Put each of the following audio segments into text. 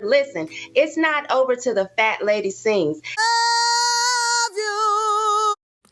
Listen, it's not over till the fat lady sings.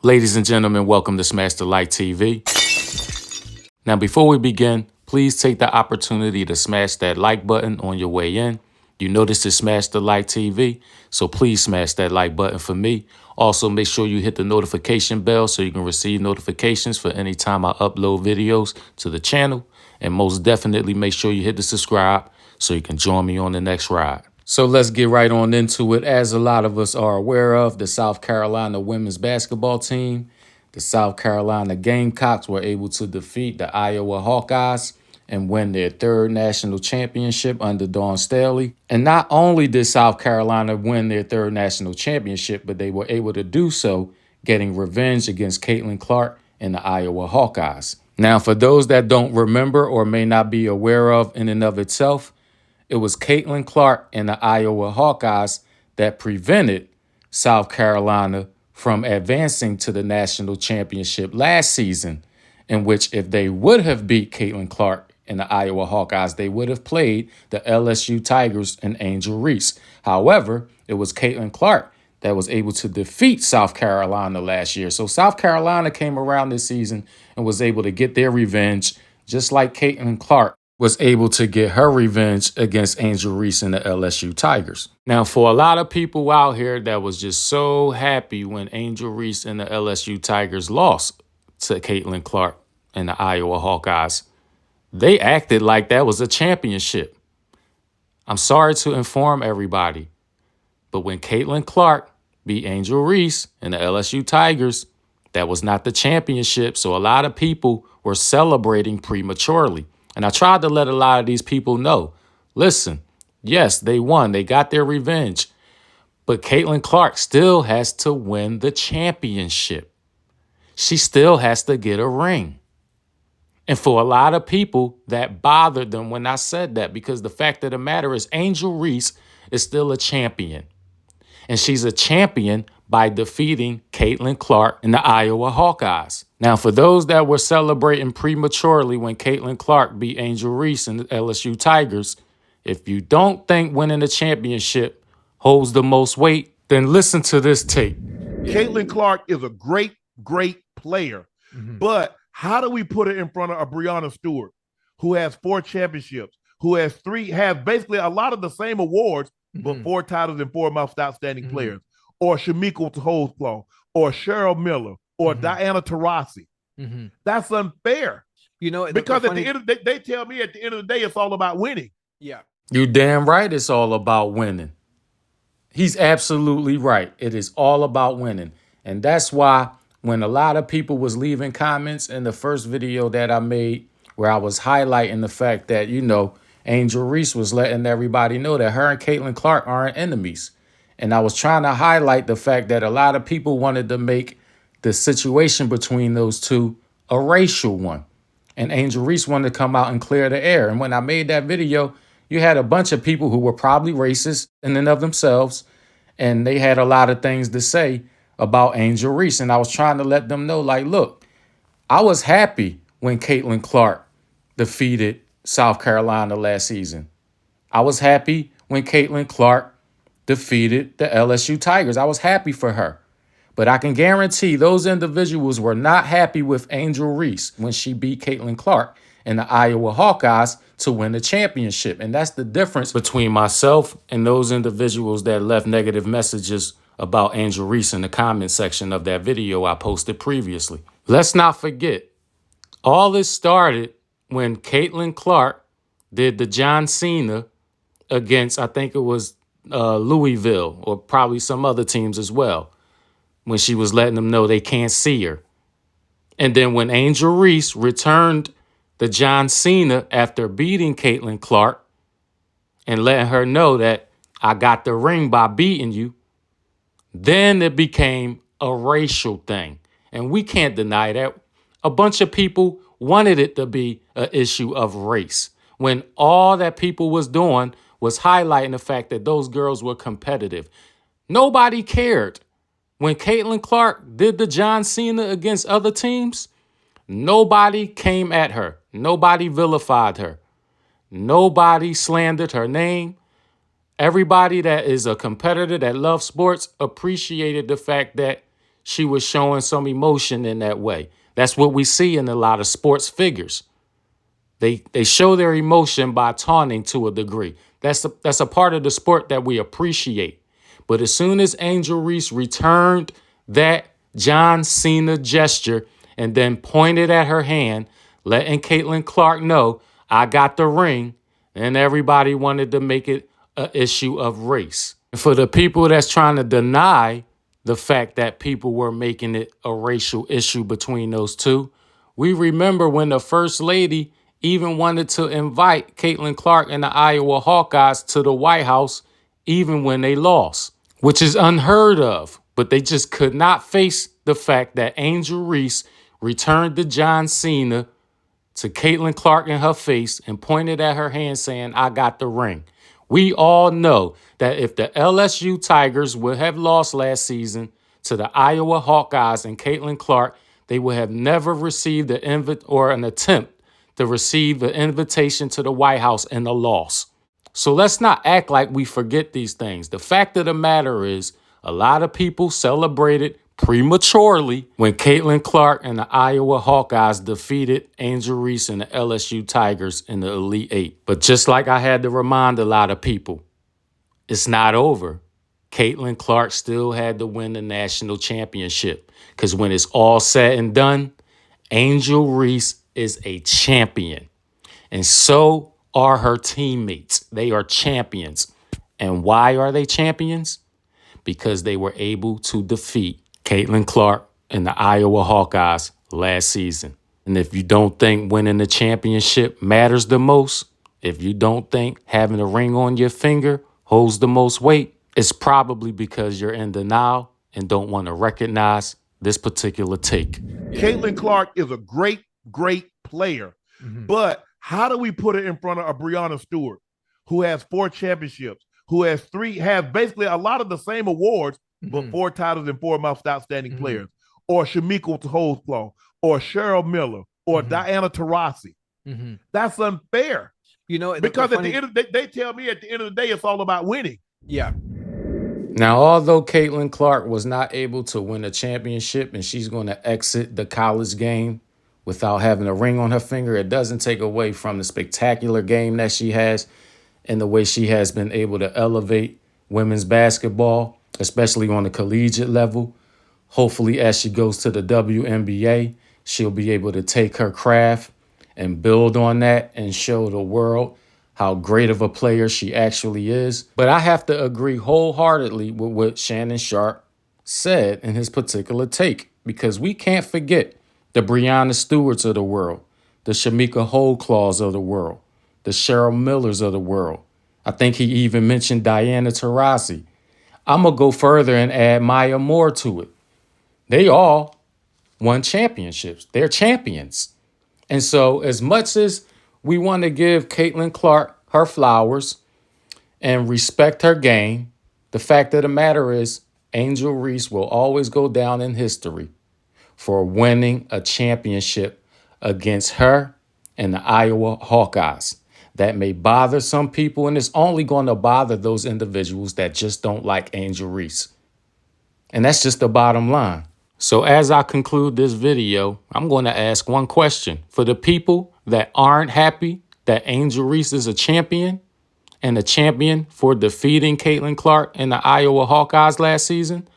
Ladies and gentlemen, welcome to SmashDaLikeTV. Now, before we begin, please take the opportunity to smash that like button on your way in. You know this is SmashDaLikeTV, so please smash that like button for me. Also, make sure you hit the notification bell so you can receive notifications for any time I upload videos to the channel. And most definitely make sure you hit the subscribe so you can join me on the next ride. So let's get right on into it. As a lot of us are aware of, the South Carolina women's basketball team, the South Carolina Gamecocks, were able to defeat the Iowa Hawkeyes and win their third national championship under Dawn Staley. And not only did South Carolina win their third national championship, but they were able to do so getting revenge against Caitlin Clark and the Iowa Hawkeyes. Now, for those that don't remember or may not be aware of in and of itself, it was Caitlin Clark and the Iowa Hawkeyes that prevented South Carolina from advancing to the national championship last season, in which if they would have beat Caitlin Clark and the Iowa Hawkeyes, they would have played the LSU Tigers and Angel Reese. However, it was Caitlin Clark that was able to defeat South Carolina last year. So South Carolina came around this season and was able to get their revenge, just like Caitlin Clark was able to get her revenge against Angel Reese and the LSU Tigers. Now, for a lot of people out here that was just so happy when Angel Reese and the LSU Tigers lost to Caitlin Clark and the Iowa Hawkeyes, they acted like that was a championship. I'm sorry to inform everybody, but when Caitlin Clark beat Angel Reese and the LSU Tigers, that was not the championship. So a lot of people were celebrating prematurely. And I tried to let a lot of these people know, listen, yes, they won. They got their revenge. But Caitlin Clark still has to win the championship. She still has to get a ring. And for a lot of people, that bothered them when I said that, because the fact of the matter is Angel Reese is still a champion. And she's a champion by defeating Caitlin Clark and the Iowa Hawkeyes. Now, for those that were celebrating prematurely when Caitlin Clark beat Angel Reese and the LSU Tigers, if you don't think winning the championship holds the most weight, then listen to this tape. Caitlin Clark is a great, great player. But how do we put her in front of a Breonna Stewart, who has 4 championships, who has basically a lot of the same awards, but 4 titles and 4 most outstanding players, or Shamiko Holdsclaw, or Cheryl Miller, or Diana Taurasi? That's unfair. You know, because at the end of the day, they tell me at the end of the day, it's all about winning. Yeah. You damn right it's all about winning. He's absolutely right. It is all about winning. And that's why when a lot of people was leaving comments in the first video that I made, where I was highlighting the fact that, you know, Angel Reese was letting everybody know that her and Caitlin Clark aren't enemies. And I was trying to highlight the fact that a lot of people wanted to make the situation between those two a racial one. And Angel Reese wanted to come out and clear the air. And when I made that video, you had a bunch of people who were probably racist in and of themselves, and they had a lot of things to say about Angel Reese. And I was trying to let them know, like, look, I was happy when Caitlin Clark defeated South Carolina last season. I was happy when Caitlin Clark defeated the LSU Tigers. I was happy for her. But I can guarantee those individuals were not happy with Angel Reese when she beat Caitlin Clark and the Iowa Hawkeyes to win the championship. And that's the difference between myself and those individuals that left negative messages about Angel Reese in the comment section of that video I posted previously. Let's not forget, all this started when Caitlin Clark did the John Cena against, I think it was Louisville, or probably some other teams as well, when she was letting them know they can't see her. And then when Angel Reese returned the John Cena after beating Caitlin Clark and letting her know that I got the ring by beating you, then it became a racial thing. And we can't deny that. A bunch of people wanted it to be an issue of race, when all that people was doing was highlighting the fact that those girls were competitive. Nobody cared. When Caitlin Clark did the John Cena against other teams, nobody came at her. Nobody vilified her. Nobody slandered her name. Everybody that is a competitor that loves sports appreciated the fact that she was showing some emotion in that way. That's what we see in a lot of sports figures. They show their emotion by taunting to a degree. That's a part of the sport that we appreciate. But as soon as Angel Reese returned that John Cena gesture and then pointed at her hand, letting Caitlin Clark know, I got the ring, and everybody wanted to make it an issue of race. For the people that's trying to deny the fact that people were making it a racial issue between those two, we remember when the First Lady even wanted to invite Caitlin Clark and the Iowa Hawkeyes to the White House even when they lost, which is unheard of. But they just could not face the fact that Angel Reese returned to John Cena to Caitlin Clark in her face and pointed at her hand saying, I got the ring. We all know that if the LSU Tigers would have lost last season to the Iowa Hawkeyes and Caitlin Clark, they would have never received an attempt to receive an invitation to the White House in a loss. So let's not act like we forget these things. The fact of the matter is, a lot of people celebrated prematurely when Caitlin Clark and the Iowa Hawkeyes defeated Angel Reese and the LSU Tigers in the Elite Eight. But just like I had to remind a lot of people, it's not over. Caitlin Clark still had to win the national championship, because when it's all said and done, Angel Reese is a champion. And so are her teammates. They are champions. And why are they champions? Because they were able to defeat Caitlin Clark and the Iowa Hawkeyes last season. And if you don't think winning the championship matters the most, if you don't think having a ring on your finger holds the most weight, it's probably because you're in denial and don't want to recognize this particular take. Caitlin Clark is a great player, but how do we put it in front of a Breonna Stewart, who has 4 championships, who has basically a lot of the same awards, but 4 titles and 4 most outstanding players, or Shamika Holdsclaw, or Cheryl Miller, or Diana Taurasi? That's unfair. You know, because at the end of the day, they tell me at the end of the day, it's all about winning. Yeah. Now, although Caitlin Clark was not able to win a championship and she's going to exit the college game without having a ring on her finger, it doesn't take away from the spectacular game that she has and the way she has been able to elevate women's basketball, especially on the collegiate level. Hopefully, as she goes to the WNBA, she'll be able to take her craft and build on that and show the world how great of a player she actually is. But I have to agree wholeheartedly with what Shannon Sharp said in his particular take, because we can't forget the Breonna Stewarts of the world, the Shamika Holdsclaws of the world, the Cheryl Millers of the world. I think he even mentioned Diana Taurasi. I'm going to go further and add Maya Moore to it. They all won championships. They're champions. And so as much as we want to give Caitlin Clark her flowers and respect her game, the fact of the matter is Angel Reese will always go down in history for winning a championship against her and the Iowa Hawkeyes. That may bother some people, and it's only going to bother those individuals that just don't like Angel Reese. And that's just the bottom line. So as I conclude this video, I'm going to ask one question. For the people that aren't happy that Angel Reese is a champion and a champion for defeating Caitlin Clark and the Iowa Hawkeyes last season,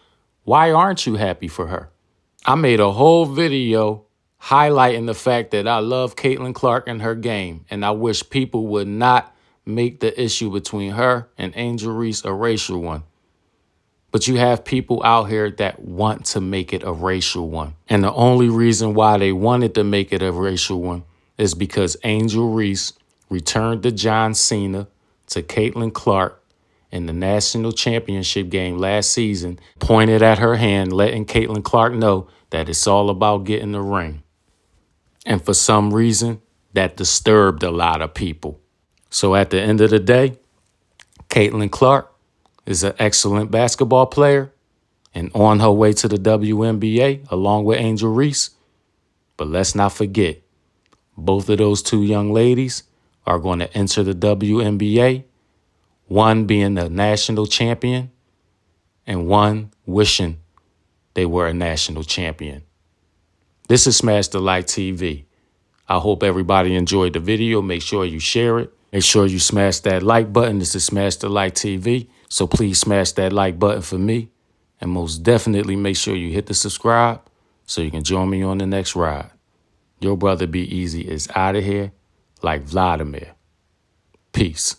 why aren't you happy for her? I made a whole video highlighting the fact that I love Caitlin Clark and her game, and I wish people would not make the issue between her and Angel Reese a racial one. But you have people out here that want to make it a racial one. And the only reason why they wanted to make it a racial one is because Angel Reese returned to John Cena to Caitlin Clark in the national championship game last season, pointed at her hand, letting Caitlin Clark know that it's all about getting the ring. And for some reason, that disturbed a lot of people. So at the end of the day, Caitlin Clark is an excellent basketball player and on her way to the WNBA along with Angel Reese. But let's not forget, both of those two young ladies are going to enter the WNBA One being a national champion and one wishing they were a national champion. This is Smash the Like TV. I hope everybody enjoyed the video. Make sure you share it. Make sure you smash that like button. This is Smash the Like TV. So please smash that like button for me. And most definitely make sure you hit the subscribe so you can join me on the next ride. Your brother Be Easy is out of here like Vladimir. Peace.